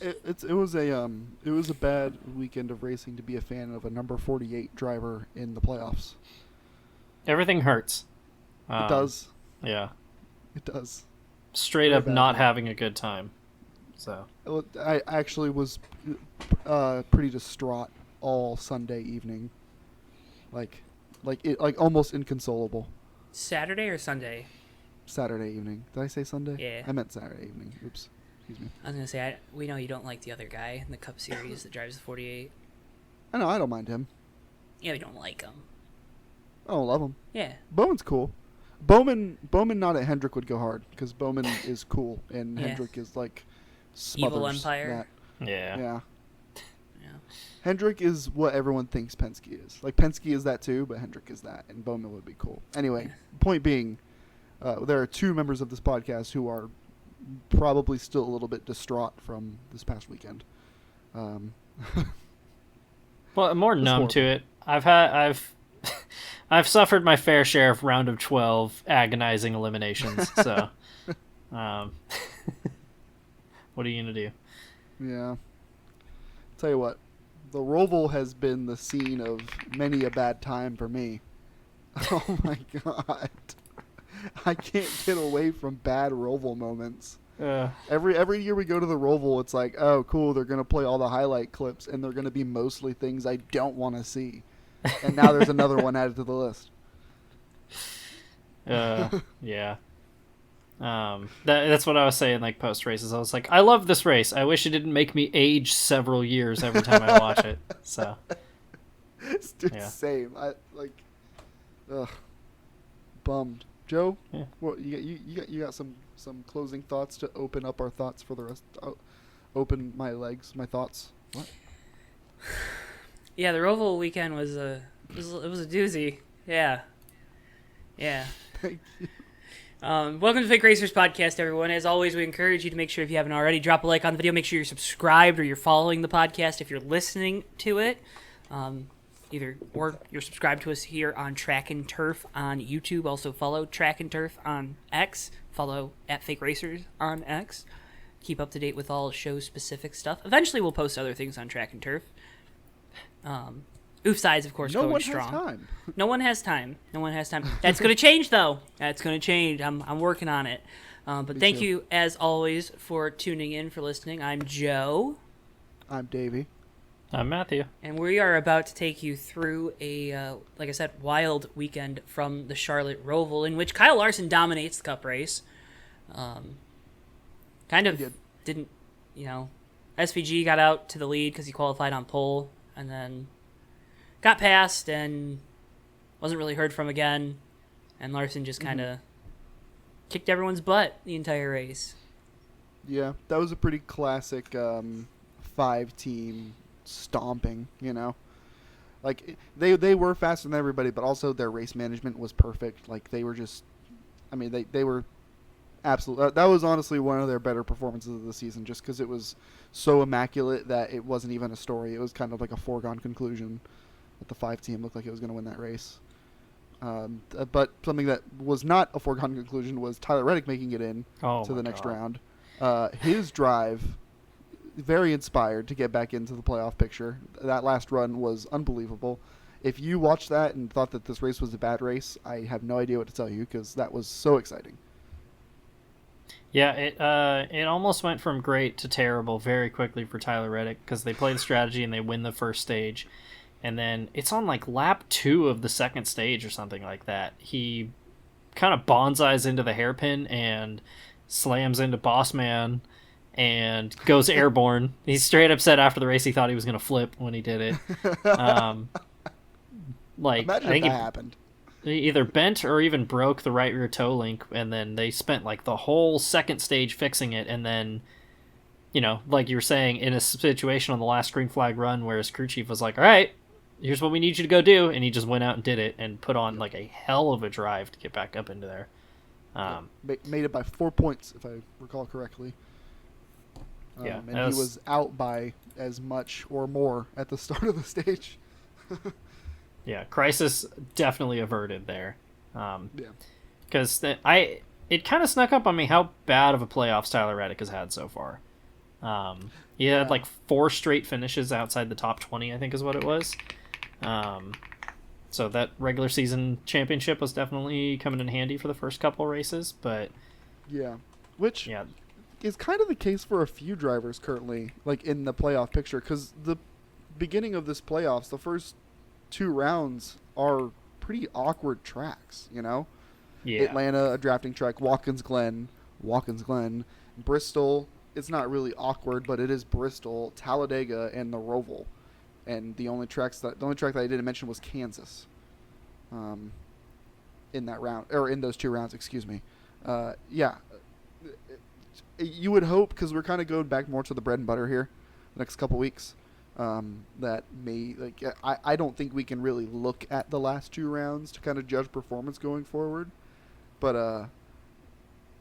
it was a bad weekend of racing to be a fan of a number 48 driver in the playoffs. Everything hurts. It does. Yeah. It does. Straight Very up not badly. having a good time. So. I actually was pretty distraught all Sunday evening. Like almost inconsolable. Saturday or Sunday? Saturday evening. Did I say Sunday? Yeah. I meant Saturday evening. Oops. Excuse me. I was going to say, we know you don't like the other guy in the Cup Series that drives the 48. I know, I don't mind him. Yeah, we don't like him. I don't love him. Yeah. Bowman's cool. Bowman not at Hendrick would go hard because Bowman is cool and Yeah. Hendrick is like smothers Evil Empire. that. Yeah. Yeah. Yeah. Hendrick is what everyone thinks Penske is. Like Penske is that too, but Hendrick is that, and Bowman would be cool. Anyway, point being, there are two members of this podcast who are probably still a little bit distraught from this past weekend. Well, I'm more numb horrible. to it. I've suffered my fair share of round of 12 agonizing eliminations. So, what are you gonna do? Yeah. Tell you what, the Roval has been the scene of many a bad time for me. Oh my god. I can't get away from bad Roval moments. Every year we go to the Roval, it's like, oh, cool, they're going to play all the highlight clips, and they're going to be mostly things I don't want to see. And now there's another one added to the list. Yeah. That's what I was saying, like, post races. I was like, I love this race. I wish it didn't make me age several years every time I watch it. So, Dude, yeah. Same. Bummed. Joe, Yeah. what you got some closing thoughts to open up our thoughts for the rest? Open my thoughts. What? Yeah, the Roval weekend was a doozy. Yeah. Thank you. Welcome to Fake Racers Podcast, everyone. As always, we encourage you to make sure, if you haven't already, drop a like on the video. Make sure you're subscribed or you're following the podcast if you're listening to it. Or you're subscribed to us here on Track and Turf on YouTube. Also follow Track and Turf on X. Follow at Fake Racers on X. Keep up to date with all show-specific stuff. Eventually, we'll post other things on Track and Turf. Sides, of course, going strong. No one has time. That's going to change, though. That's going to change. I'm working on it. But thank you, as always, for tuning in, for listening. I'm Joe. I'm Davey. I'm Matthew. And we are about to take you through a, like I said, wild weekend from the Charlotte Roval, in which Kyle Larson dominates the Cup race. Didn't, SVG got out to the lead because he qualified on pole, and then got past and wasn't really heard from again. And Larson just kind of kicked everyone's butt the entire race. Yeah, that was a pretty classic 5-team stomping, Like, they were faster than everybody, but also their race management was perfect. Like, they were just, they were absolute. That was honestly one of their better performances of the season, just because it was so immaculate that it wasn't even a story. It was kind of like a foregone conclusion that the 5-team looked like it was going to win that race. But something that was not a foregone conclusion was Tyler Reddick making it in to the next round. His drive, very inspired to get back into the playoff picture. That last run was unbelievable. If you watched that and thought that this race was a bad race, I have no idea what to tell you, because that was so exciting. Yeah, it almost went from great to terrible very quickly for Tyler Reddick, because they play the strategy and they win the first stage. And then it's on like lap 2 of the second stage or something like that. He kind of bonsais into the hairpin and slams into Bossman and goes airborne. He's straight up said after the race he thought he was going to flip when he did it. Imagine I think if that happened. He either bent or even broke the right rear toe link, and then they spent like the whole second stage fixing it, and then, like you were saying, in a situation on the last green flag run where his crew chief was like, all right, here's what we need you to go do, and he just went out and did it and put on like a hell of a drive to get back up into there. Made it by 4 points, if I recall correctly. And he was out by as much or more at the start of the stage. Yeah, crisis definitely averted there. Because it kind of snuck up on me how bad of a playoffs Tyler Reddick has had so far. He had like 4 straight finishes outside the top 20, I think is what it was. So that regular season championship was definitely coming in handy for the first couple races, but Yeah, which yeah, is kind of the case for a few drivers currently, like in the playoff picture, because the beginning of this playoffs, the first 2 rounds are pretty awkward tracks, you know? yeah, Atlanta, a drafting track, Watkins Glen, Bristol, it's not really awkward, but it is Bristol, Talladega, and the Roval. And the only track that I didn't mention was Kansas. In that round, or in those 2 rounds, excuse me. Yeah, you would hope, because we're kind of going back more to the bread and butter here, the next couple weeks. That may I don't think we can really look at the last 2 rounds to kind of judge performance going forward. But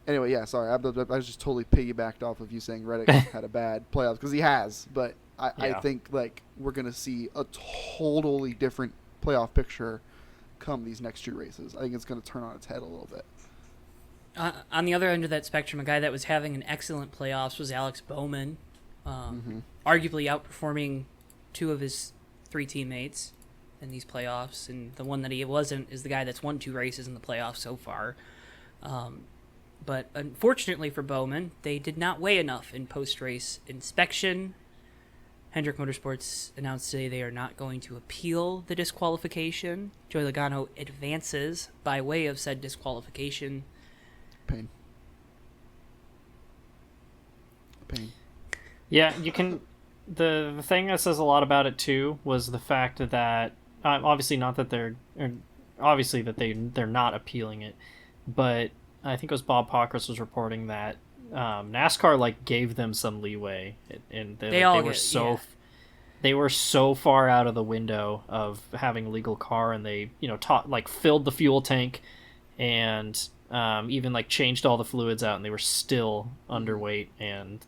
anyway, yeah, sorry, I was just totally piggybacked off of you saying Reddick had a bad playoffs, because he has, but I think like we're gonna see a totally different playoff picture come these next 2 races. I think it's gonna turn on its head a little bit. On the other end of that spectrum, a guy that was having an excellent playoffs was Alex Bowman, arguably outperforming 2 of his 3 teammates in these playoffs, and the one that he wasn't is the guy that's won 2 races in the playoffs so far. But unfortunately for Bowman, they did not weigh enough in post-race inspection. Hendrick Motorsports announced today they are not going to appeal the disqualification. Joey Logano advances by way of said disqualification. Pain. yeah. You can. The thing that says a lot about it too was the fact that obviously not that they're not appealing it, but I think it was Bob Pockris was reporting that NASCAR like gave them some leeway, and they were so far out of the window of having a legal car, and they filled the fuel tank and even like changed all the fluids out, and they were still underweight, and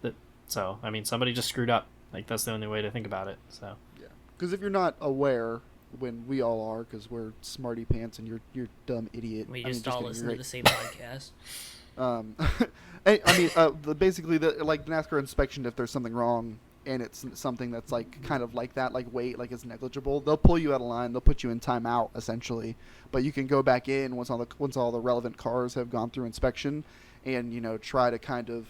so I mean somebody just screwed up. Like that's the only way to think about it. So Yeah, because if you're not aware, when we all are, because we're smarty pants and you're dumb idiot. We just all listen to the same podcast. Basically, the NASCAR inspection, if there's something wrong and it's something that's like kind of like that, like weight, like it's negligible, they'll pull you out of line. They'll put you in timeout essentially, but you can go back in once all the relevant cars have gone through inspection, and try to kind of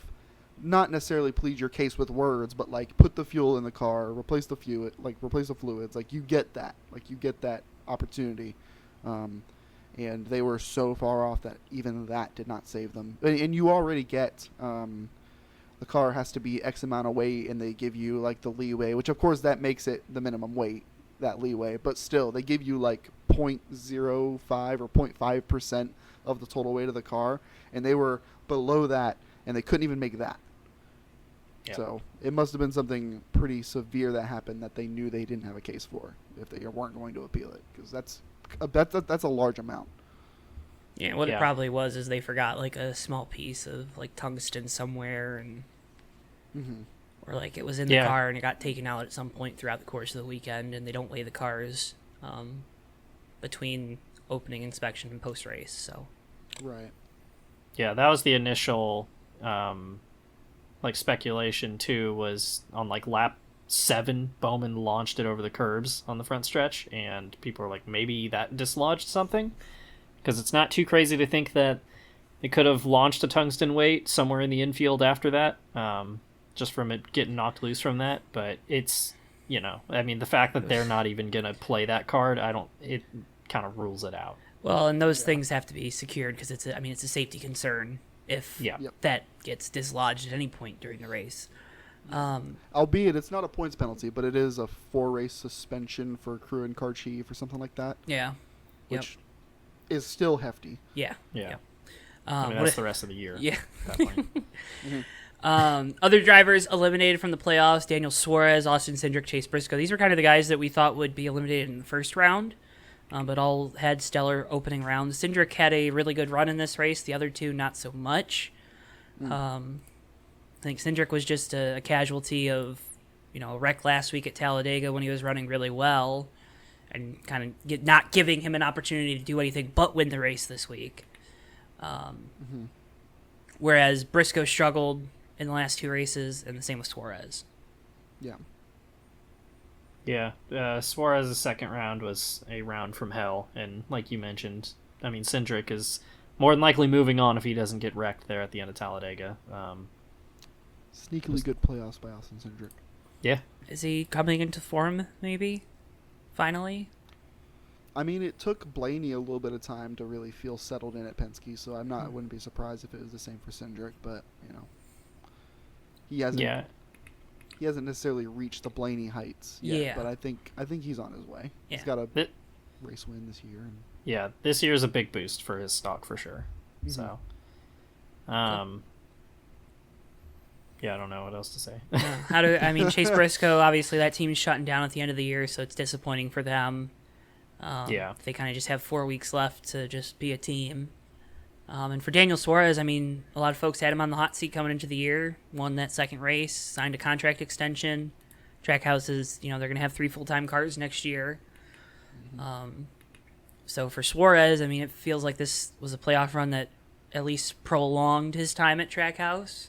not necessarily plead your case with words, but like put the fuel in the car, replace the fluids. Like you get that opportunity. And they were so far off that even that did not save them. And you already get the car has to be X amount of weight, and they give you like the leeway, which of course that makes it the minimum weight, that leeway. But still, they give you like 0.05 or 0.5% of the total weight of the car, and they were below that, and they couldn't even make that. Yep. So it must have been something pretty severe that happened that they knew they didn't have a case for if they weren't going to appeal it, because that's a large amount. Yeah, what it probably was is they forgot like a small piece of like tungsten somewhere, and or like it was in the car and it got taken out at some point throughout the course of the weekend, and they don't weigh the cars between opening inspection and post race. So right. Yeah, that was the initial speculation too, was on like lap 7 Bowman launched it over the curbs on the front stretch, and people were like, maybe that dislodged something, because it's not too crazy to think that it could have launched a tungsten weight somewhere in the infield after that, just from it getting knocked loose from that. But it's the fact that they're not even gonna play that card, it kind of rules it out. Well, and those things have to be secured, because it's a safety concern if that gets dislodged at any point during the race. Albeit it's not a points penalty, but it is a 4-race suspension for crew and car chief or something like that. Yeah. Which is still hefty. Yeah. That's the rest of the year. Yeah. At that point. Other drivers eliminated from the playoffs: Daniel Suarez, Austin Cindric, Chase Briscoe. These were kind of the guys that we thought would be eliminated in the first round, but all had stellar opening rounds. Cindric had a really good run in this race. The other two, not so much. I think Cindric was just a casualty of, a wreck last week at Talladega when he was running really well, and kind of not giving him an opportunity to do anything but win the race this week. Whereas Briscoe struggled in the last 2 races, and the same with Suarez. Yeah. Yeah, Suarez's second round was a round from hell, and like you mentioned, I mean, Cindric is more than likely moving on if he doesn't get wrecked there at the end of Talladega. Sneakily good playoffs by Austin Cindric. Yeah. Is he coming into form, maybe? Finally? I mean, it took Blaney a little bit of time to really feel settled in at Penske, so I wouldn't be surprised if it was the same for Cindric, but, he hasn't he hasn't necessarily reached the Blaney heights yet, Yeah. but I think he's on his way. Yeah. He's got a race win this year. And Yeah, this year's a big boost for his stock for sure. Mhm. So, yeah, I don't know what else to say. Chase Briscoe, obviously that team's shutting down at the end of the year, so it's disappointing for them. Yeah. They kind of just have 4 weeks left to just be a team. And for Daniel Suarez, I mean, a lot of folks had him on the hot seat coming into the year, won that second race, signed a contract extension. Trackhouse is, they're going to have 3 full-time cars next year. So for Suarez, I mean, it feels like this was a playoff run that at least prolonged his time at Trackhouse.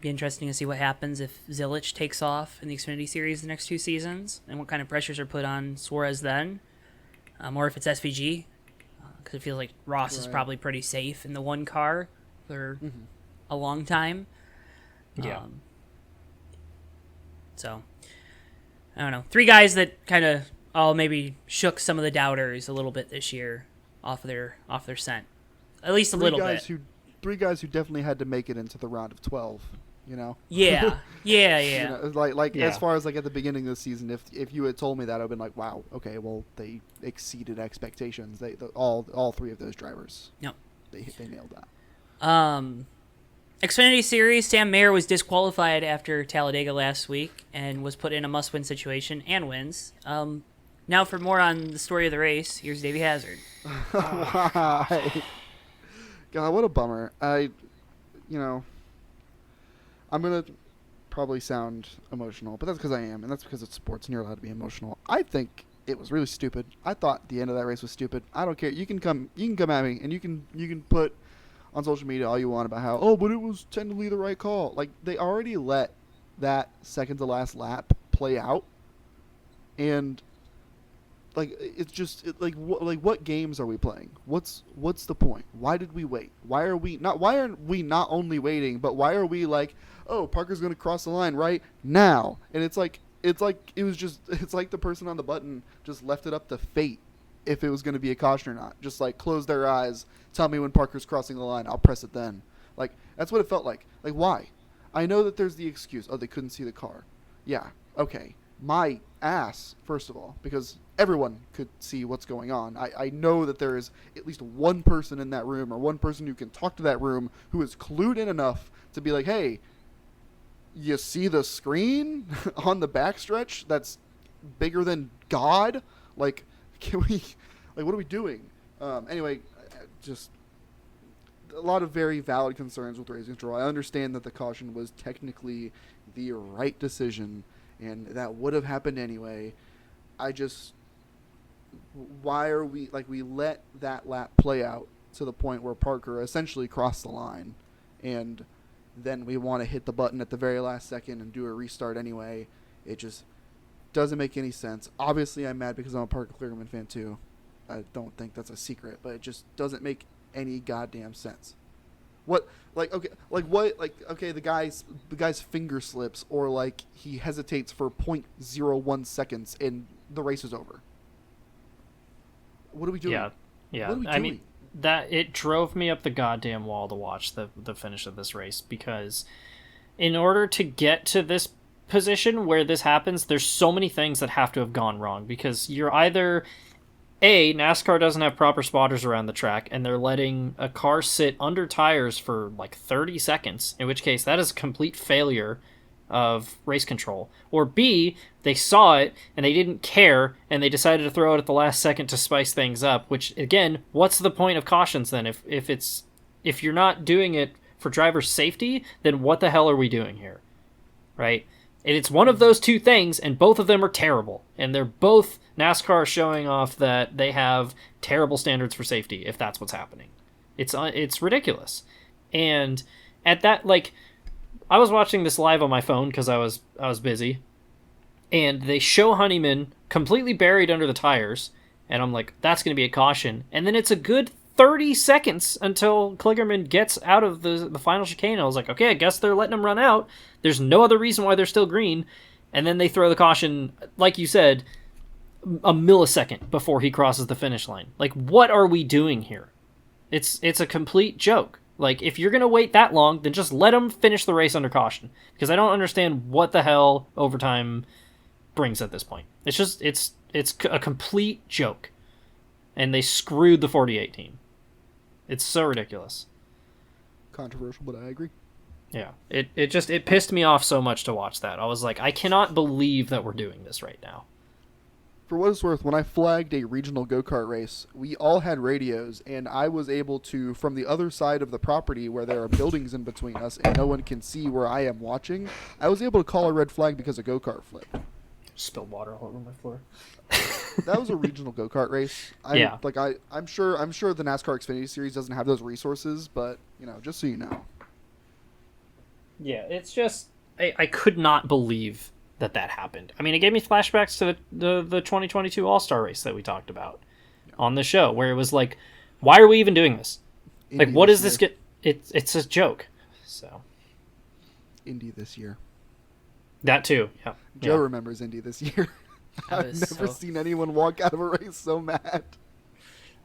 Be interesting to see what happens if Zilich takes off in the Xfinity Series the next 2 seasons, and what kind of pressures are put on Suarez then, or if it's SVG, because it feels like Ross is probably pretty safe in the one car for a long time. Yeah. So, I don't know. 3 guys that kind of maybe shook some of the doubters a little bit this year off their scent, at least a little bit. 3 guys who definitely had to make it into the round of 12. Yeah. As far as at the beginning of the season, if you had told me that, I'd been like, wow, okay, well they exceeded expectations. All 3 of those drivers. Yep. They nailed that. Xfinity Series, Sam Mayer was disqualified after Talladega last week and was put in a must-win situation and wins. Now for more on the story of the race, here's Davey Hazard. Why? God, what a bummer. I'm going to probably sound emotional, but that's because I am, and that's because it's sports and you're allowed to be emotional. I think it was really stupid. I thought the end of that race was stupid. I don't care. You can come at me, and you can put on social media all you want about how, but it was technically the right call. Like, they already let that second to last lap play out, and it's just what games are we playing? What's the point? Why did we wait? Why are we not only waiting, but why are we Parker's going to cross the line right now? And it's like the person on the button just left it up to fate if it was going to be a caution or not. Just close their eyes, tell me when Parker's crossing the line, I'll press it then. That's what it felt like. Why? I know that there's the excuse, they couldn't see the car. Yeah, okay. My ass, first of all, because everyone could see what's going on. I know that there is at least one person in that room, or one person who can talk to that room, who is clued in enough to be like, hey, you see the screen on the backstretch that's bigger than God? Can we, what are we doing? Anyway, just a lot of very valid concerns with race control. I understand that the caution was technically the right decision, and that would have happened anyway. Why are we, we let that lap play out to the point where Parker essentially crossed the line, and then we want to hit the button at the very last second and do a restart anyway. It just doesn't make any sense. Obviously, I'm mad because I'm a Parker Kligerman fan too. I don't think that's a secret, but it just doesn't make any goddamn sense. The guy's finger slips, or he hesitates for 0.01 seconds and the race is over. What are we doing? Yeah. What are we I doing? mean, that it drove me up the goddamn wall to watch the finish of this race, because in order to get to this position where this happens, there's so many things that have to have gone wrong, because you're either NASCAR doesn't have proper spotters around the track, and they're letting a car sit under tires for 30 seconds, in which case that is a complete failure of race control. Or B, they saw it and they didn't care, and they decided to throw it at the last second to spice things up, which, again, what's the point of cautions then? If you're not doing it for driver safety, then what the hell are we doing here? Right? And it's one of those two things, and both of them are terrible. And they're both NASCAR showing off that they have terrible standards for safety, if that's what's happening. It's ridiculous. And at that, like, I was watching this live on my phone because I was busy, and they show Honeyman completely buried under the tires, and I'm like, that's going to be a caution. And then it's a good 30 seconds until Kligerman gets out of the final chicane. I was like, okay, I guess they're letting him run out. There's no other reason why they're still green. And then they throw the caution, like you said, a millisecond before he crosses the finish line. Like, what are we doing here? It's a complete joke. Like, if you're going to wait that long, then just let him finish the race under caution. Because I don't understand what the hell overtime brings at this point. It's just, it's a complete joke. And they screwed the 48 team. It's so ridiculous. Controversial, but I agree. Yeah. It pissed me off so much to watch that. I was like, I cannot believe that we're doing this right now. For what it's worth, when I flagged a regional go-kart race, we all had radios, and I was able to, from the other side of the property where there are buildings in between us and no one can see where I am watching, I was able to call a red flag because a go-kart flipped. Spilled water all over my floor. That was a regional go-kart race. Yeah. I'm sure the NASCAR Xfinity Series doesn't have those resources, but, just so you know. Yeah, it's just, I could not believe that happened. I mean, it gave me flashbacks to the 2022 All-Star race that we talked about on the show, where it was like, why are we even doing this? Indy like, what this is year. this it's a joke. So Indy this year. that too. Yeah. Joe Yeah. remembers Indy this year. I I've was never seen anyone walk out of a race so mad.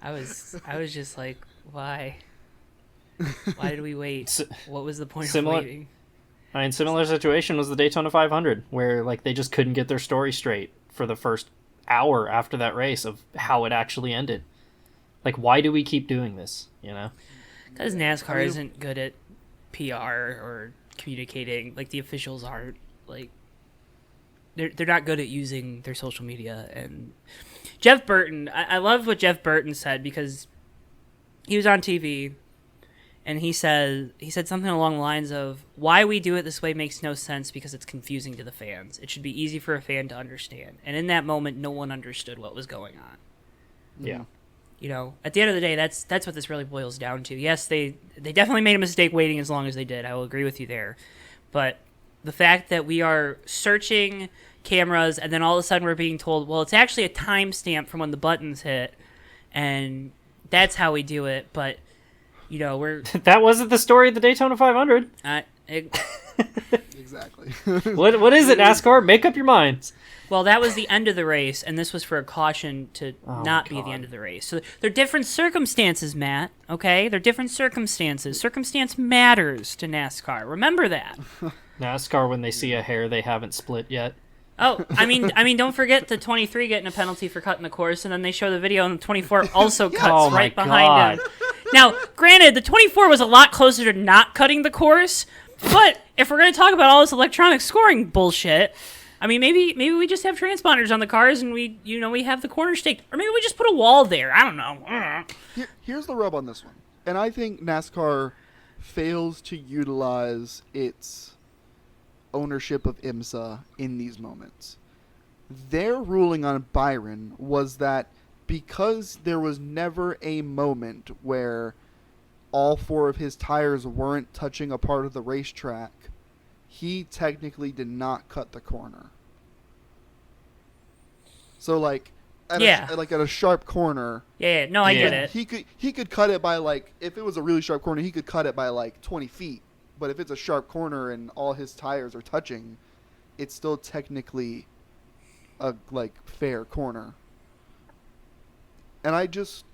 I was just like, why? Why did we wait? What was the point Similar- of waiting? I mean, similar situation was the Daytona 500, where like they just couldn't get their story straight for the first hour after that race of how it actually ended. Like, why do we keep doing this? Because NASCAR isn't good at PR or communicating. Like, the officials aren't. Like, they're not good at using their social media. And Jeff Burton, I love what Jeff Burton said, because he was on TV. And he said something along the lines of, why we do it this way makes no sense because it's confusing to the fans. It should be easy for a fan to understand. And in that moment, no one understood what was going on. Yeah. At the end of the day, that's what this really boils down to. Yes, they definitely made a mistake waiting as long as they did. I will agree with you there. But the fact that we are searching cameras and then all of a sudden we're being told, well, it's actually a timestamp from when the buttons hit, and that's how we do it. But we're That wasn't the story of the Daytona 500. Exactly. What is it, NASCAR? Make up your minds. Well, that was the end of the race, and this was for a caution to not be God. the end of the race. So they're different circumstances, Matt, okay? They're different circumstances. Circumstance matters to NASCAR. Remember that. NASCAR, when they see a hair they haven't split yet. Oh, I mean, don't forget the 23 getting a penalty for cutting the course, and then they show the video, and the 24 also cuts Oh right my behind God. him. Now, granted, the 24 was a lot closer to not cutting the course, but if we're going to talk about all this electronic scoring bullshit, I mean, maybe we just have transponders on the cars, and we have the corner staked, or maybe we just put a wall there. I don't know. Here's the rub on this one, and I think NASCAR fails to utilize its ownership of IMSA in these moments. Their ruling on Byron was that because there was never a moment where all four of his tires weren't touching a part of the racetrack, he technically did not cut the corner. So at a sharp corner, No, I get it. he could cut it by if it was a really sharp corner, he could cut it by 20 feet. But if it's a sharp corner and all his tires are touching, it's still technically a fair corner. And I just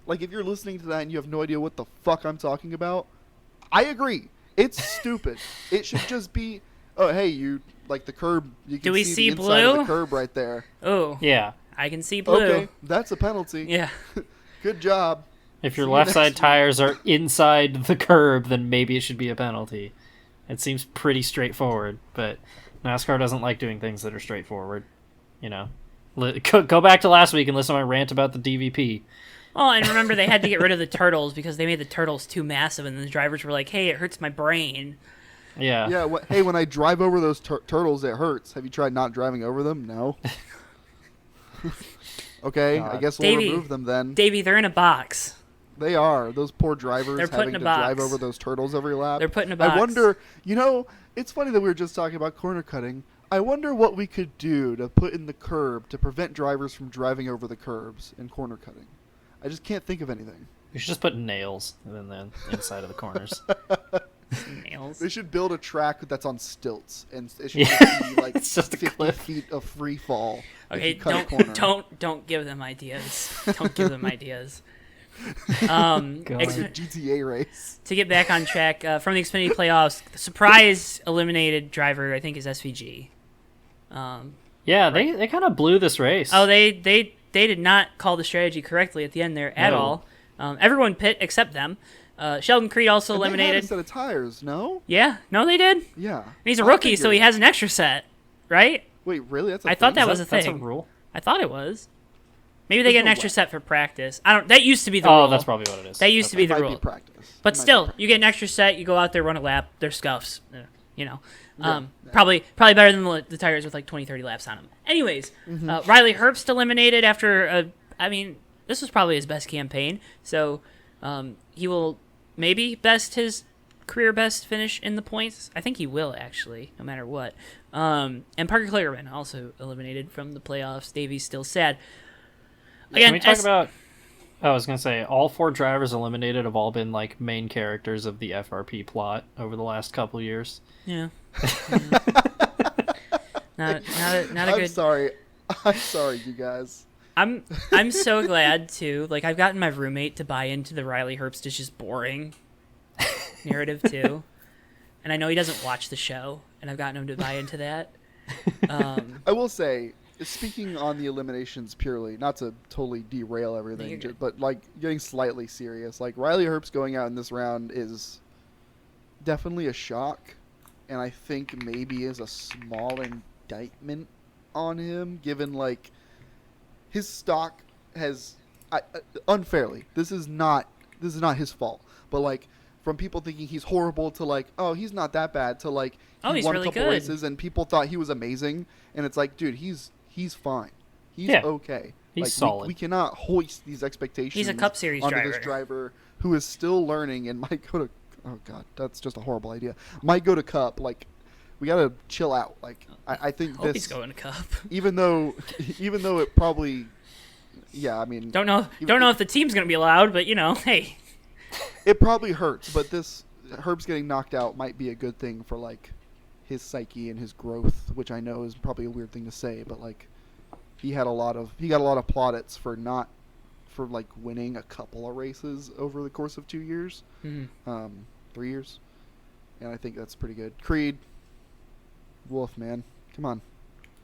if you're listening to that and you have no idea what the fuck I'm talking about, I agree. It's stupid. It should just be, oh hey, you the curb. You can Do we see the see inside of blue? the curb right there. Oh, Yeah. I can see blue. Okay, that's a penalty. Yeah. Good job. If your See you left next side week. tires are inside the curb, then maybe it should be a penalty. It seems pretty straightforward, but NASCAR doesn't like doing things that are straightforward. Go back to last week and listen to my rant about the DVP. Oh, and remember, they had to get rid of the turtles because they made the turtles too massive, and the drivers were like, hey, it hurts my brain. Yeah. Yeah. Hey, when I drive over those turtles, it hurts. Have you tried not driving over them? No. Okay, I God. guess we'll Davey. remove them then. Davey, they're in a box. They are. Those poor drivers They're put having in a to box. drive over those turtles every lap. They're put in a box. I wonder, it's funny that we were just talking about corner cutting. I wonder what we could do to put in the curb to prevent drivers from driving over the curbs in corner cutting. I just can't think of anything. You should just put nails in the inside of the corners. Nails. They should build a track that's on stilts, and it should Yeah. just be like It's just a 50 cliff. feet of free fall. if Okay, you cut a corner. don't give them ideas. Don't give them ideas. God. Like a GTA race. To get back on track, from the Xfinity playoffs, the surprise eliminated driver I think is SVG. Yeah, they kind of blew this race. Oh, they did not call the strategy correctly at the end there at No. all. Everyone pit except them. Sheldon Creed also And they had eliminated. a set of tires, no? Yeah, no, they did. And Yeah. he's a I rookie, so he figured. has an extra set, right? Wait, really? That's a I thought thing? that was a That's a thing. rule. I thought it was. Maybe they There's get an no extra way. set for practice. I don't. That used to be the rule. Oh, that's probably what it is. That used to be It the might rule. be practice. But It might still, be practice. you get an extra set. You go out there, run a lap. They're scuffs. You know, Yeah. probably better than the tires with like 20, 30 laps on them. Anyways, Mm-hmm. Riley Herbst eliminated after. I mean, this was probably his best campaign. So he will maybe best his career best finish in the points. I think he will actually, no matter what. And Parker Kligerman also eliminated from the playoffs. Davey's still sad. Again, Can we talk about... I was going to say, all 4 drivers eliminated have all been, like, main characters of the FRP plot over the last couple years. Yeah. not a I'm good. sorry. I'm sorry, you guys. I'm so glad too. Like I've gotten my roommate to buy into the Riley Herbst is just boring narrative too, and I know he doesn't watch the show, and I've gotten him to buy into that. I will say, speaking on the eliminations purely, not to totally derail everything, you're good. but like getting slightly serious, like Riley Herbst going out in this round is definitely a shock, and I think maybe is a small indictment on him, given like his stock has unfairly. This is not his fault, but like from people thinking he's horrible to like, oh, he's not that bad, to like Oh, he's won really a couple good. races and people thought he was amazing, and it's like, dude, he's fine. He's Yeah. okay. He's Like, solid. We cannot hoist these expectations. He's a Cup Series onto driver. this driver who is still learning and might go to. Oh God, that's just a horrible idea. Might go to Cup. Like, we gotta chill out. Like, I think Hope this. he's going to Cup. Even though it probably. Yeah, I mean. Don't know if the team's gonna be allowed, but you know, hey. It probably hurts, but this Herb's getting knocked out might be a good thing for like his psyche and his growth, which I know is probably a weird thing to say, but like he got a lot of plaudits for like winning a couple of races over the course of 2 years, 3 years, and I think that's pretty good. Creed, Wolf, man, come on.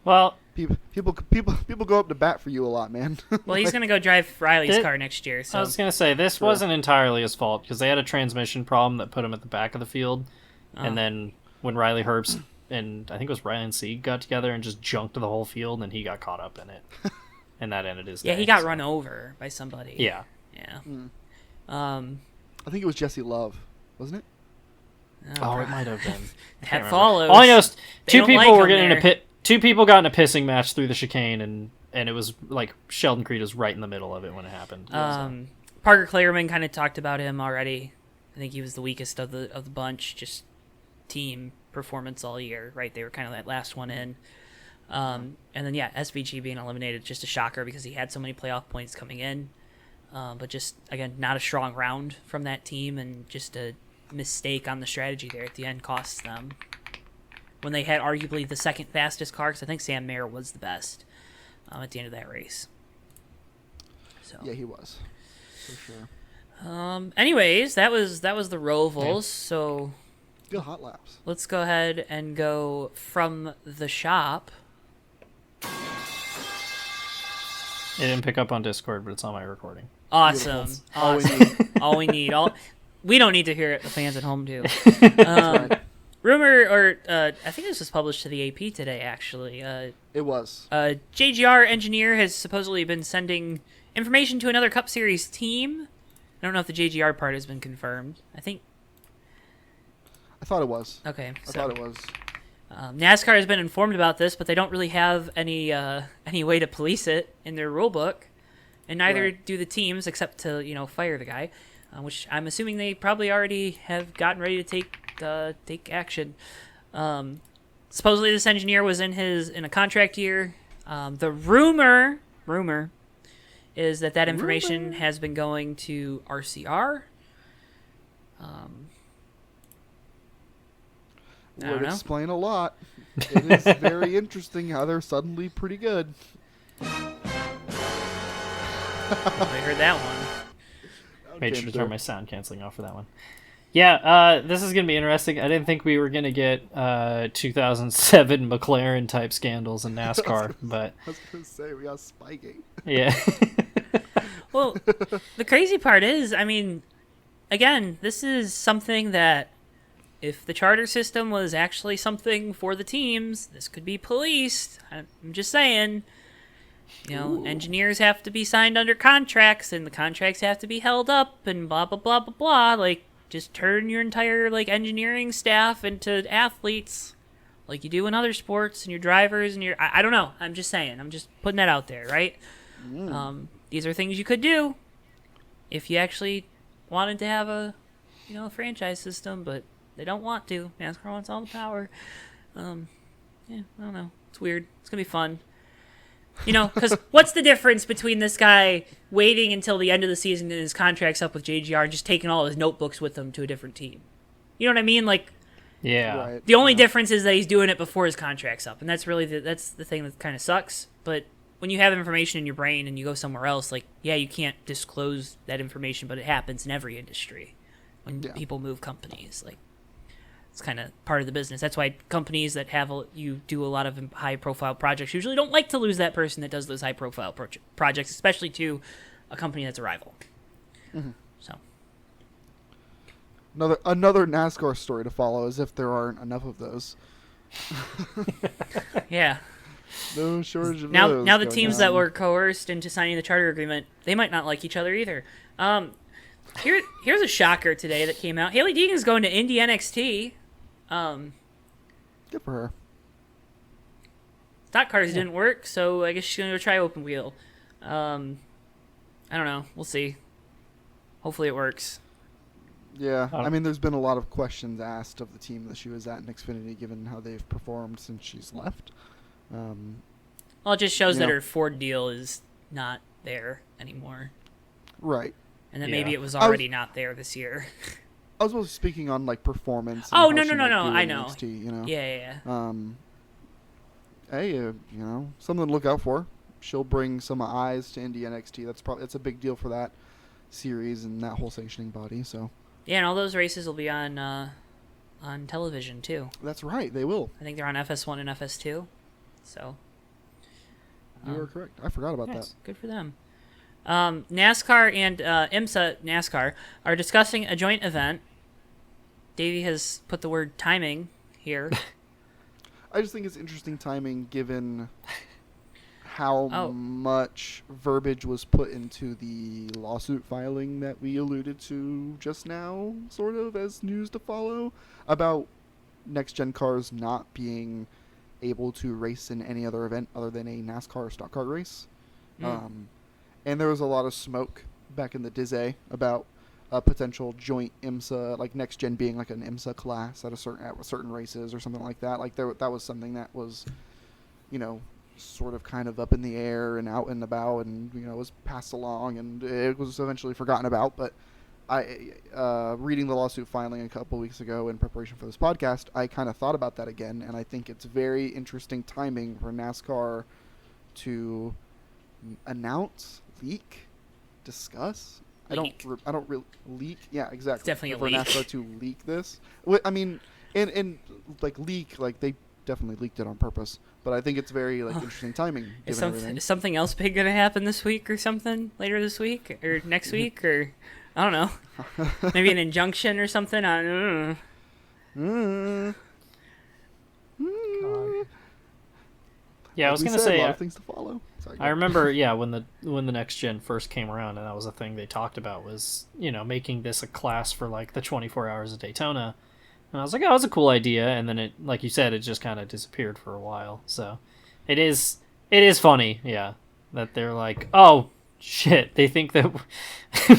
Well, People go up to bat for you a lot, man. Well, he's gonna go drive Riley's Did- car next year. So I was going to say, this wasn't entirely his fault, because they had a transmission problem that put him at the back of the field, and then when Riley Herbst and I think it was Ryan Sieg got together and just junked the whole field, and he got caught up in it. And that ended his yeah, day, he got so- run over by somebody. Yeah. Yeah. I think it was Jesse Love, wasn't it? Oh, it might have been. I can't remember. follows. All I know is They two don't people like were him getting in there. a pit. 2 people got in a pissing match through the chicane, and it was like Sheldon Creed was right in the middle of it when it happened. Parker Kligerman kind of talked about him already. I think he was the weakest of the bunch. Just team performance all year, right? They were kind of that last one in. And then yeah, SVG being eliminated, just a shocker because he had so many playoff points coming in. But just again, not a strong round from that team, and just a mistake on the strategy there at the end costs them. When they had arguably the second fastest car, because I think Sam Mayer was the best at the end of that race. So Yeah, he was, for sure. anyways, that was the Rovals. Yeah. So Good hot laps. let's go ahead and go from the shop. It didn't pick up on Discord, but it's on my recording. Awesome. Beautiful. All we Awesome. need. All we need. We don't need to hear it. The fans at home do. Right. Rumor, or I think this was published to the AP today. Actually, It was. JGR engineer has supposedly been sending information to another Cup Series team. I don't know if the JGR part has been confirmed. I think. I thought it was. Okay. I thought it was. NASCAR has been informed about this, but they don't really have any way to police it in their rule book. and neither Right. do the teams, except to fire the guy, which I'm assuming they probably already have gotten ready to take action. Supposedly, this engineer was in a contract year. The rumor is that information has been going to RCR. I don't Would know. explain a lot. It is very interesting how they're suddenly pretty good. I heard that one. Made sure Came to through. turn my sound canceling off for that one. Yeah, this is going to be interesting. I didn't think we were going to get 2007 McLaren type scandals in NASCAR, but I was gonna say we got Spygate. yeah. Well, the crazy part is, I mean, again, this is something that if the charter system was actually something for the teams, this could be policed. I'm just saying. Engineers have to be signed under contracts, and the contracts have to be held up, and blah, blah, blah, blah, blah. Like, just turn your entire, engineering staff into athletes like you do in other sports, and your drivers, and I don't know. I'm just saying. I'm just putting that out there, right? These are things you could do if you actually wanted to have a franchise system, but they don't want to. NASCAR wants all the power. I don't know. It's weird. It's going to be fun. Because what's the difference between this guy waiting until the end of the season and his contract's up with JGR and just taking all his notebooks with him to a different team? You know what I mean? Like, Yeah. Right. the only difference is that he's doing it before his contract's up, and that's really that's the thing that kind of sucks. But when you have information in your brain and you go somewhere else, you can't disclose that information, but it happens in every industry when people move companies. It's kind of part of the business. That's why companies that you do a lot of high-profile projects usually don't like to lose that person that does those high-profile projects, especially to a company that's a rival. Mm-hmm. So, Another NASCAR story to follow, as if there aren't enough of those. yeah. No shortage of Now those. the going teams on. that were coerced into signing the charter agreement, they might not like each other either. Here's a shocker today that came out. Haley Deegan's going to Indy NXT. Good for her. Stock cars didn't work, so I guess she's going to go try open wheel. I don't know. We'll see. Hopefully it works. Yeah, I mean, there's been a lot of questions asked of the team that she was at in Xfinity, given how they've performed since she's left. Well, it just shows that Yeah. her Ford deal is not there anymore, Right. and that Yeah. maybe it was already not there this year. I was mostly speaking on performance. And Oh, how no, she no, might no, do I in know. NXT, Yeah. Hey, something to look out for. She'll bring some eyes to Indy NXT. That's a big deal for that series and that whole sanctioning body. So Yeah, and all those races will be on television too. that's right. They will. I think they're on FS1 and FS2. So You are correct. I forgot about Nice. that. good for them. NASCAR and IMSA NASCAR are discussing a joint event. Davey has put the word timing here. I just think it's interesting timing given how Oh. much verbiage was put into the lawsuit filing that we alluded to just now, sort of as news to follow, about next-gen cars not being able to race in any other event other than a NASCAR or stock car race. And there was a lot of smoke back in the Dizay about a potential joint IMSA, like next gen being like an IMSA class at certain races or something like that. Like that was something that was, sort of kind of up in the air and out and about, and was passed along, and it was eventually forgotten about. But reading the lawsuit filing a couple weeks ago in preparation for this podcast, I kind of thought about that again, and I think it's very interesting timing for NASCAR to announce, leak, discuss. Leak. I don't really leak. Yeah, exactly. It's definitely a for leak. NASCAR to leak this. I mean, and leak, they definitely leaked it on purpose. But I think it's very interesting timing. Is Given everything. something else big going to happen this week or something later this week or next week or I don't know. Maybe an injunction or something. I don't know. Yeah, I Like was we gonna said, say. a lot of things to follow. Sorry, go I ahead. remember, when the next gen first came around, and that was a thing they talked about was, making this a class for like the 24 hours of Daytona. And I was like, oh, it's a cool idea. And then it, like you said, it just kind of disappeared for a while. So it is funny, yeah, that they're like, oh, shit, they think that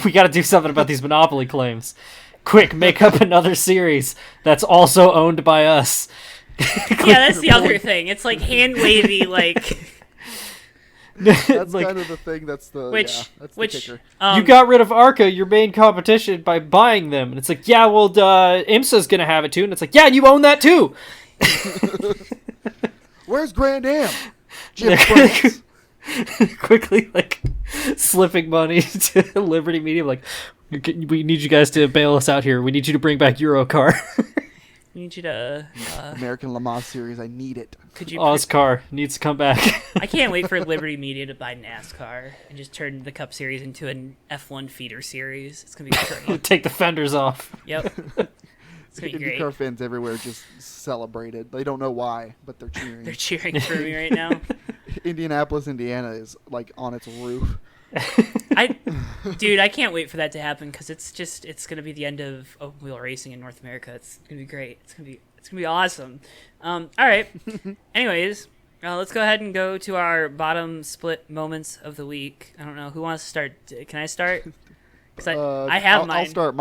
we got to do something about these monopoly claims. Quick, make up another series that's also owned by us. Yeah, that's the other thing. It's like hand wavy, like. That's Like, kind of the thing. That's the that's the kicker. you got rid of Arca, your main competition, by buying them, and it's like, yeah, well, IMSA's gonna have it too, and it's like, yeah, you own that too. Where's Grand Am? Jim France. Quickly, like, slipping money to Liberty Media, like, we need you guys to bail us out here. We need you to bring back Eurocar. We need you to. American Le Mans Series. I need it. Could you? Oscar needs to come back. I can't wait for Liberty Media to buy NASCAR and just turn the Cup Series into an F1 feeder series. It's gonna be great. Take the fenders off. Yep. It's gonna be great. IndyCar fans everywhere just celebrated. They don't know why, but they're cheering. They're cheering for me right now. Indianapolis, Indiana is like on its roof. Dude, I can't wait for that to happen because it's gonna be the end of open wheel racing in North America. It's gonna be great. It's gonna be awesome. All right. Anyways, let's go ahead and go to our bottom split moments of the week. I don't know who wants to start. Can I start? Because I have mine. I'll start.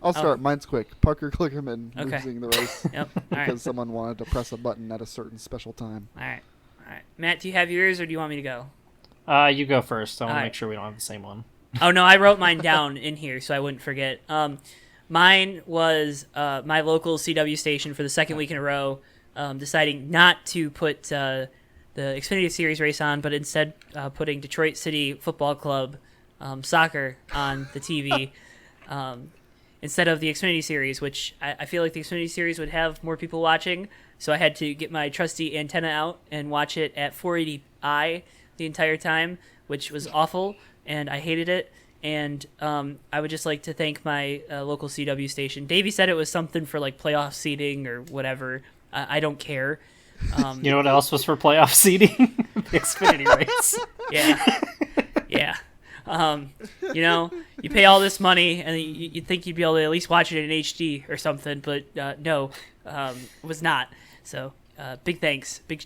I'll start. Mine's quick. Parker Kligerman Okay. losing the race Yep. All right. because someone wanted to press a button at a certain special time. All right. Matt, do you have yours or do you want me to go? You go first. I want to All right. make sure we don't have the same one. Oh no, I wrote mine down in here so I wouldn't forget. Mine was my local CW station for the second week in a row, deciding not to put the Xfinity Series race on, but instead putting Detroit City Football Club soccer on the TV instead of the Xfinity Series, which I feel like the Xfinity Series would have more people watching. So I had to get my trusty antenna out and watch it at 480i the entire time, which was awful, and I hated it. And I would just like to thank my local CW station. Davey said it was something for like playoff seating or whatever. I don't care. You know what else was for playoff seeding? The Xfinity race. Yeah. You know, you pay all this money and you'd think you'd be able to at least watch it in HD or something, but no, it was not. So big thanks, big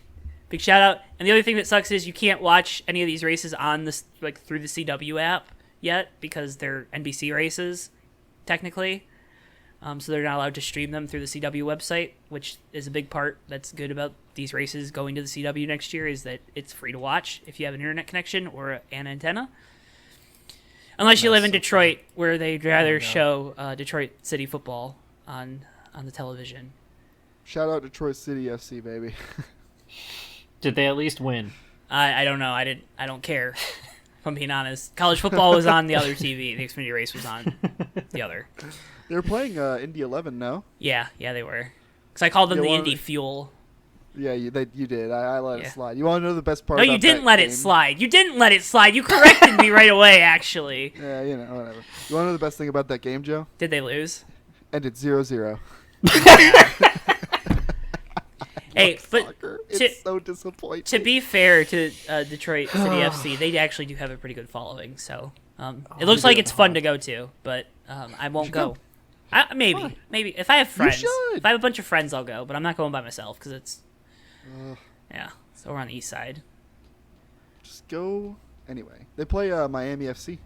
shout out. And the other thing that sucks is you can't watch any of these races on this through the CW app yet because they're NBC races technically. So they're not allowed to stream them through the CW website, which is a big part that's good about these races going to the CW next year is that it's free to watch if you have an internet connection or an antenna. Unless you live in Detroit, where they'd rather show Detroit City football on the television. Shout out Detroit City FC, baby. Did they at least win? I don't know. I don't care. If I'm being honest, college football was on the other TV. The Xfinity race was on the other. They were playing Indy 11, no? Yeah, they were. Because I called them Yeah, the well, Indy Fuel. Yeah, you did. I let it slide. You want to know the best part? No, about you didn't that let game? it slide. You didn't let it slide. You corrected me right away, actually. Yeah, whatever. You want to know the best thing about that game, Joe? Did they lose? Ended 0-0. Hey, but Soccer. It's so disappointing. to be fair to Detroit City FC, they actually do have a pretty good following. So it looks like it's fun to go to, but I won't go. Maybe if I have friends. should. If I have a bunch of friends, I'll go. But I'm not going by myself because it's so we're on the east side. Just go anyway. They play Miami FC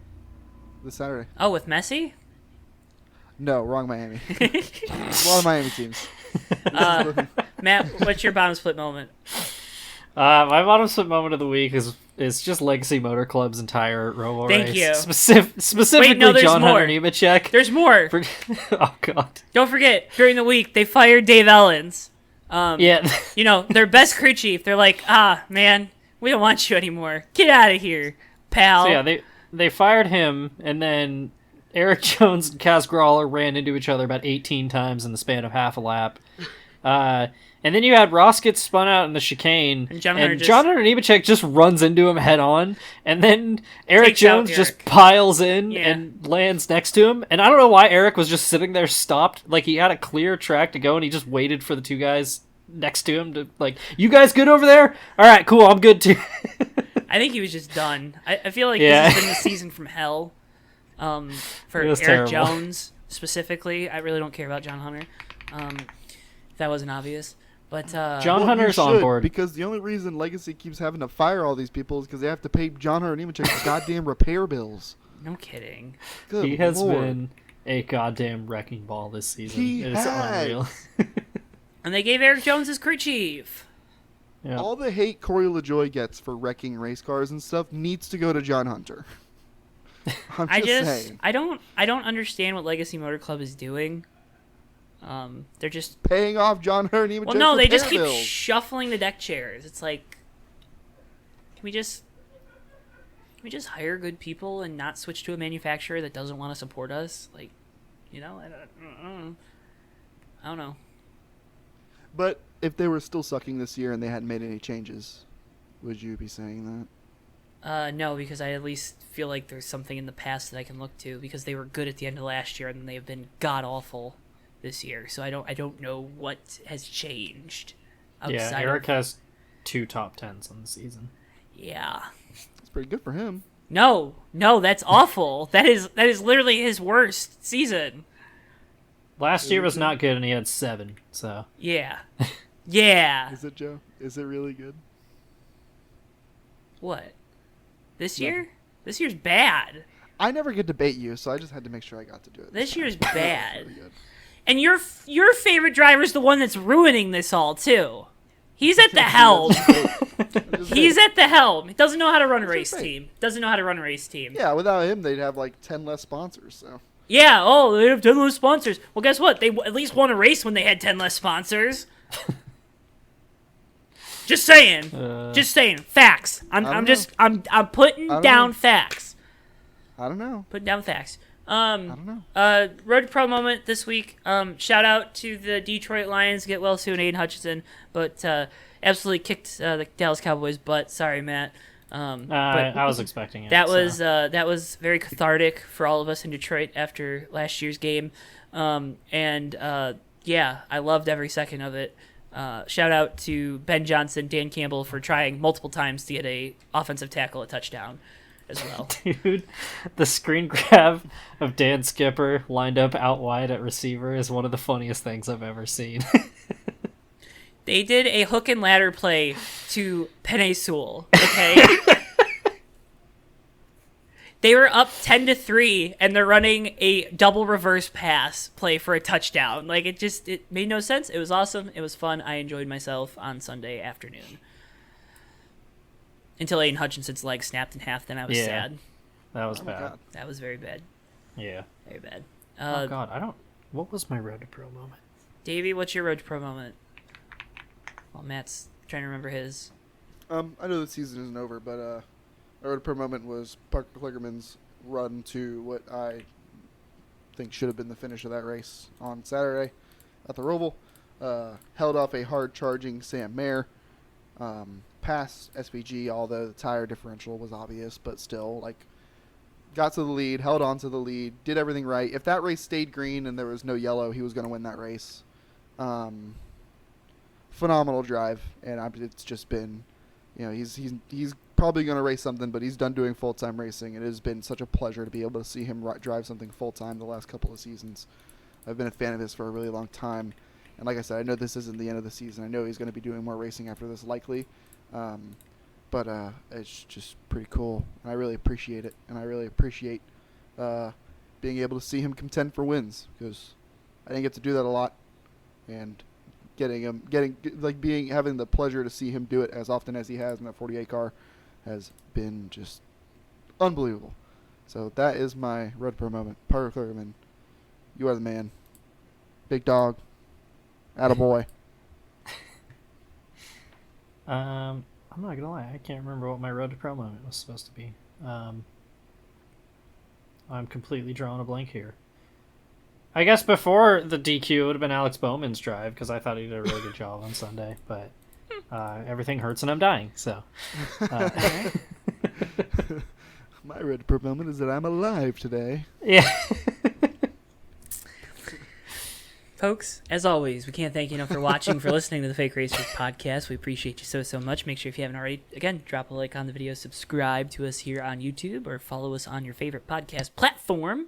this Saturday. Oh, with Messi? No, wrong Miami. A lot of Miami teams. Matt, what's your bottom split moment? My bottom split moment of the week is just Legacy Motor Club's entire Roval race. Thank you. Specifically, Wait, no, there's John more. Hunter Nemechek. There's more. Oh God. Don't forget, during the week they fired Dave Ellens. Yeah. You know, their best crew chief. They're like, man, we don't want you anymore. Get out of here, pal. So yeah, they fired him, and then Eric Jones and Kaz Gralla ran into each other about 18 times in the span of half a lap. And then you had Ross get spun out in the chicane, And John Hunter Hunter Nemechek just runs into him head on, and then Eric Takes out Jones just Eric. piles in Yeah. and lands next to him. And I don't know why Eric was just sitting there stopped. Like, he had a clear track to go, and he just waited for the two guys next to him to, like, you guys good over there? All right, cool, I'm good too. I think he was just done. I feel like Yeah. this has been the season from hell for It was Eric terrible. Jones specifically. I really don't care about John Hunter. If that wasn't obvious. But John Well, Hunter's you on should, board. because the only reason Legacy keeps having to fire all these people is because they have to pay John Hunter and Nemechek's goddamn repair bills. no kidding. Good He has Lord. been a goddamn wrecking ball this season. He It's has. unreal. And they gave Eric Jones his crew chief. Yeah. All the hate Corey LaJoy gets for wrecking race cars and stuff needs to go to John Hunter. I'm saying. I don't understand what Legacy Motor Club is doing. They're just Paying off John Hunter and Nemechek's well, no, they just repair keep bills. shuffling the deck chairs. It's like, can we just hire good people and not switch to a manufacturer that doesn't want to support us? Like, I don't know. But if they were still sucking this year and they hadn't made any changes, would you be saying that? No, because I at least feel like there's something in the past that I can look to, because they were good at the end of last year and then they have been god awful this year. So I don't know what has changed. Yeah, Outside Eric of, has 2 top 10s on the season. yeah. It's pretty good for him. No, that's awful. That is literally his worst season. Last year was not good, and he had 7. So Yeah. Yeah. Is it, Joe? Is it really good? What? This No. year? This year's bad. I never get to debate you, so I just had to make sure I got to do it. This time. year's It's bad. really good. And your favorite driver's the one that's ruining this all, too. He's at the helm. He's at the helm. He doesn't know how to run a race team. Doesn't know how to run a race team. Yeah, without him, they'd have like 10 less sponsors. So Yeah, oh, they have 10 less sponsors. Well, guess what? They at least won a race when they had 10 less sponsors. Just saying. Just saying. Facts. I'm putting I don't down know. facts. I don't know. Putting down facts. I don't know. Road to Pro moment this week. Shout out to the Detroit Lions. Get well soon, Aiden Hutchinson. But absolutely kicked the Dallas Cowboys' butt. Sorry, Matt. But I was expecting it. that so. was very cathartic for all of us in Detroit after last year's game. Yeah, I loved every second of it. Shout out to Ben Johnson, Dan Campbell for trying multiple times to get a offensive tackle a touchdown as well. Dude, the screen grab of Dan Skipper lined up out wide at receiver is one of the funniest things I've ever seen. They did a hook and ladder play to Penei Sewell, okay? They were up 10-3, and they're running a double reverse pass play for a touchdown. Like, it made no sense. It was awesome. It was fun. I enjoyed myself on Sunday afternoon. Until Aiden Hutchinson's leg snapped in half, then I was sad. That was Oh my bad. God. That was very bad. Yeah. Very bad. Oh god, what was my Road to Pro moment? Davey, what's your Road to Pro moment? Well, Matt's trying to remember his. I know the season isn't over, but my Road to Pro moment was Parker Kligerman's run to what I think should have been the finish of that race on Saturday at the Roval. Held off a hard-charging Sam Mayer. Past SVG, although the tire differential was obvious, but still, like, got to the lead, held on to the lead, did everything right. If that race stayed green and there was no yellow, he was going to win that race. Phenomenal drive, and it's just been, he's probably going to race something, but he's done doing full-time racing. It has been such a pleasure to be able to see him drive something full-time the last couple of seasons. I've been a fan of his for a really long time, and like I said, I know this isn't the end of the season. I know he's going to be doing more racing after this, likely. But it's just pretty cool, and I really appreciate it, and I really appreciate being able to see him contend for wins, because I didn't get to do that a lot, and having the pleasure to see him do it as often as he has in that 48 car has been just unbelievable. So that is my Road to Pro moment. Parker Kligerman, you are the man. Big dog. Attaboy. I'm not gonna lie, I can't remember what my Road to Pro moment was supposed to be. I'm completely drawing a blank here. I guess before the DQ it would have been Alex Bowman's drive, because I thought he did a really good job on Sunday, but everything hurts and I'm dying, so. My Road to Pro moment is that I'm alive today. Yeah. Folks, as always, we can't thank you enough for watching, for listening to the Fake Racers podcast. We appreciate you so much. Make sure if you haven't already, again, drop a like on the video, subscribe to us here on YouTube, or follow us on your favorite podcast platform.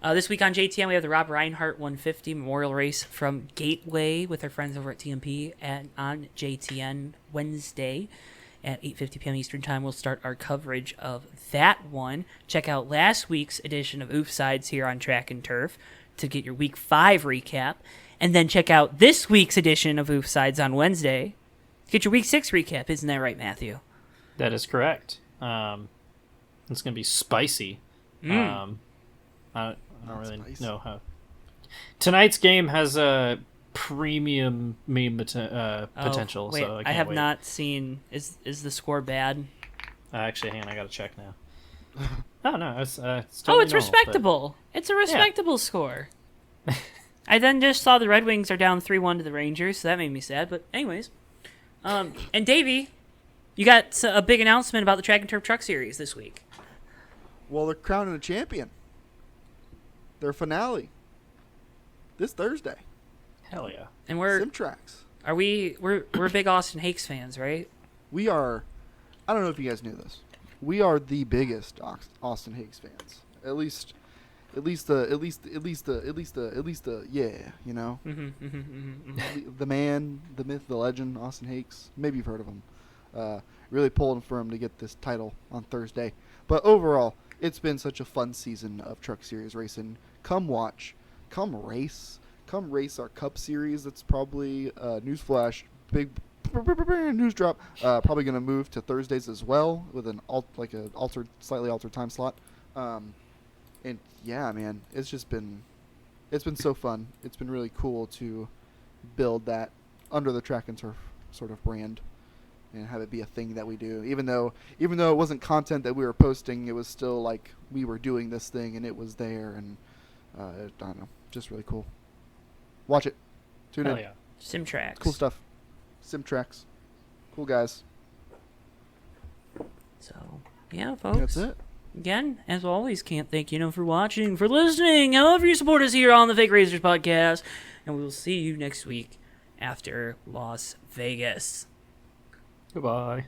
This week on JTN, we have the Rob Reinhardt 150 Memorial Race from Gateway with our friends over at TMP. And on JTN Wednesday at 8:50 p.m. Eastern Time, we'll start our coverage of that one. Check out last week's edition of Oofsides here on Track and Turf to get your Week 5 recap. And then check out this week's edition of Oofsides on Wednesday to get your Week 6 recap. Isn't that right, Matthew? That is correct. It's going to be spicy. I don't really know how. Tonight's game has a premium meme potential. Wait, so I have not seen. Is the score bad? Actually, hang on, I gotta check now. Oh no, it's totally It's normal, respectable. It's a respectable score. I then just saw the Red Wings are down 3-1 to the Rangers, so that made me sad. But anyways, and Davey, you got a big announcement about the Track and Turf Truck Series this week. Well, they're crowning a champion. Their finale this Thursday. Hell yeah! And we're Simtrax. We're big Austin Hakes fans, right? We are. I don't know if you guys knew this. We are the biggest Austin Hakes fans. At least the yeah, you know. The man, the myth, the legend, Austin Hakes. Maybe you've heard of him. Really pulling for him to get this title on Thursday. But overall, it's been such a fun season of Truck Series racing. Come watch, come race our Cup Series. That's probably newsflash, big news drop. Probably going to move to Thursdays as well with an slightly altered time slot. And yeah, man, it's been so fun. It's been really cool to build that under the Track and Turf sort of brand and have it be a thing that we do. Even though it wasn't content that we were posting, it was still like we were doing this thing and it was there. And I don't know, just really cool. Watch it. Tune Hell in. yeah! Simtrax. Cool stuff. Simtrax. Cool guys. So yeah, folks. That's it. Again, as always, can't thank you enough for watching, for listening, however you support us here on the Fake Racers Podcast. And we will see you next week after Las Vegas. Goodbye.